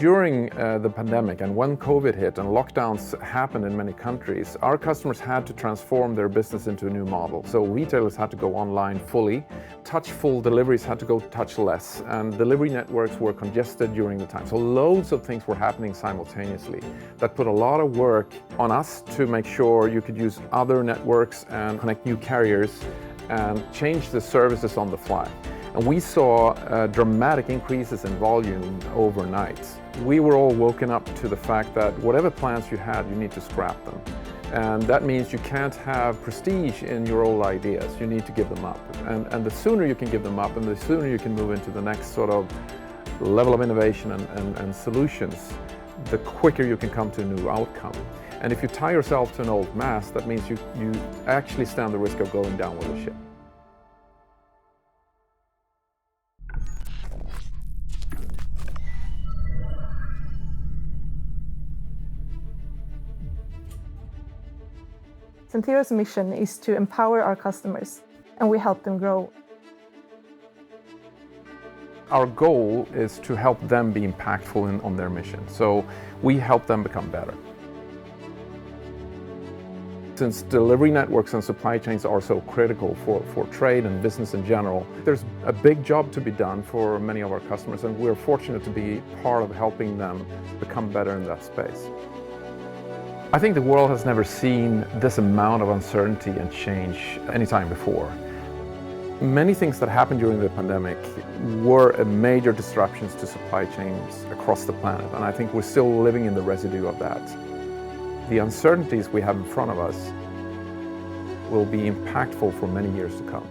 During the pandemic and when COVID hit and lockdowns happened in many countries, our customers had to transform their business into a new model. So retailers had to go online fully, touchful deliveries had to go touchless, and delivery networks were congested during the time. So loads of things were happening simultaneously. That put a lot of work on us to make sure you could use other networks and connect new carriers and change the services on the fly. And we saw dramatic increases in volume overnight. We were all woken up to the fact that whatever plans you had, you need to scrap them. And that means you can't have prestige in your old ideas. You need to give them up. And the sooner you can give them up and the sooner you can move into the next sort of level of innovation and solutions, the quicker you can come to a new outcome. And if you tie yourself to an old mast, that means you actually stand the risk of going down with the ship. Centiro's mission is to empower our customers, and we help them grow. Our goal is to help them be impactful on their mission, so we help them become better. Since delivery networks and supply chains are so critical for trade and business in general, there's a big job to be done for many of our customers, and we're fortunate to be part of helping them become better in that space. I think the world has never seen this amount of uncertainty and change anytime before. Many things that happened during the pandemic were major disruptions to supply chains across the planet, and I think we're still living in the residue of that. The uncertainties we have in front of us will be impactful for many years to come.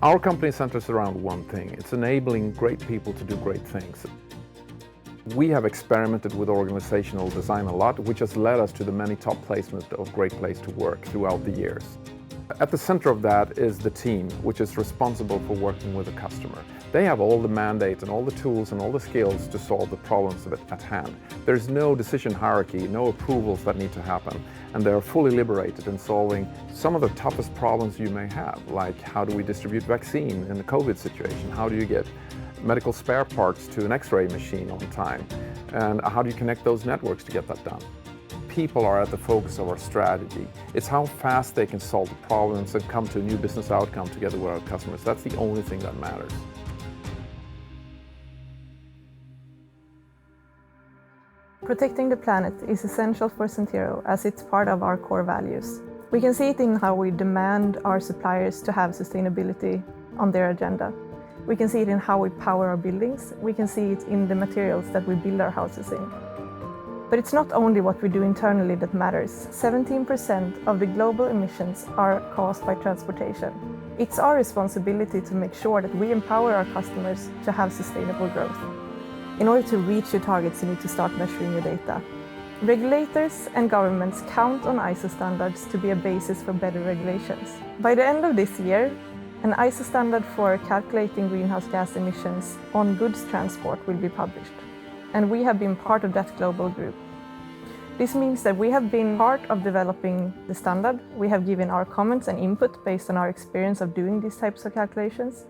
Our company centers around one thing: it's enabling great people to do great things. We have experimented with organizational design a lot, which has led us to the many top placements of Great Place to Work throughout the years. At the center of that is the team, which is responsible for working with the customer. They have all the mandate and all the tools and all the skills to solve the problems at hand. There's no decision hierarchy, no approvals that need to happen, and they're fully liberated in solving some of the toughest problems you may have, like how do we distribute vaccine in the COVID situation? How do you get medical spare parts to an X-ray machine on time? And how do you connect those networks to get that done? People are at the focus of our strategy. It's how fast they can solve the problems and come to a new business outcome together with our customers. That's the only thing that matters. Protecting the planet is essential for Centiro as it's part of our core values. We can see it in how we demand our suppliers to have sustainability on their agenda. We can see it in how we power our buildings. We can see it in the materials that we build our houses in. But it's not only what we do internally that matters. 17% of the global emissions are caused by transportation. It's our responsibility to make sure that we empower our customers to have sustainable growth. In order to reach your targets, you need to start measuring your data. Regulators and governments count on ISO standards to be a basis for better regulations. By the end of this year, an ISO standard for calculating greenhouse gas emissions on goods transport will be published, and we have been part of that global group. This means that we have been part of developing the standard. We have given our comments and input based on our experience of doing these types of calculations,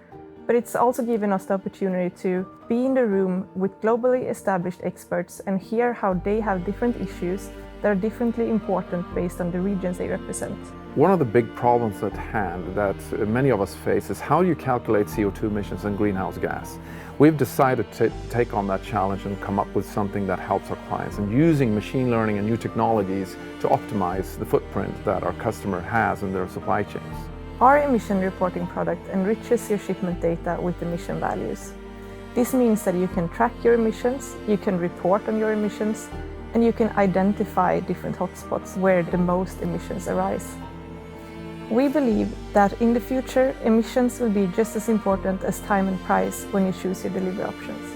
but it's also given us the opportunity to be in the room with globally established experts and hear how they have different issues that are differently important based on the regions they represent. One of the big problems at hand that many of us face is how you calculate CO2 emissions and greenhouse gas. We've decided to take on that challenge and come up with something that helps our clients, and using machine learning and new technologies to optimize the footprint that our customer has in their supply chains. Our emission reporting product enriches your shipment data with emission values. This means that you can track your emissions, you can report on your emissions, and you can identify different hotspots where the most emissions arise. We believe that in the future, emissions will be just as important as time and price when you choose your delivery options.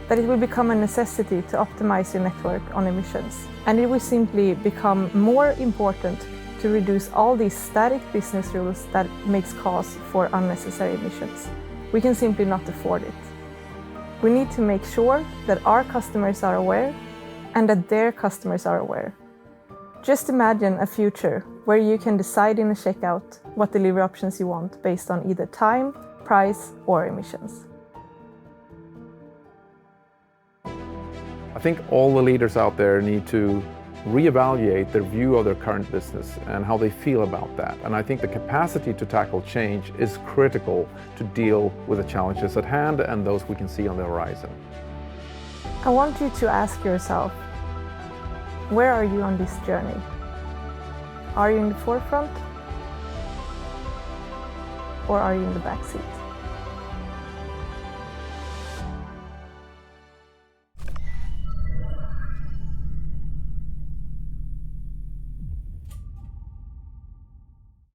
That it will become a necessity to optimize your network on emissions, and it will simply become more important to reduce all these static business rules that makes cause for unnecessary emissions. We can simply not afford it. We need to make sure that our customers are aware and that their customers are aware. Just imagine a future where you can decide in a checkout what delivery options you want based on either time, price, or emissions. I think all the leaders out there need to reevaluate their view of their current business and how they feel about that. And I think the capacity to tackle change is critical to deal with the challenges at hand and those we can see on the horizon. I want you to ask yourself, where are you on this journey? Are you in the forefront? Or are you in the back seat?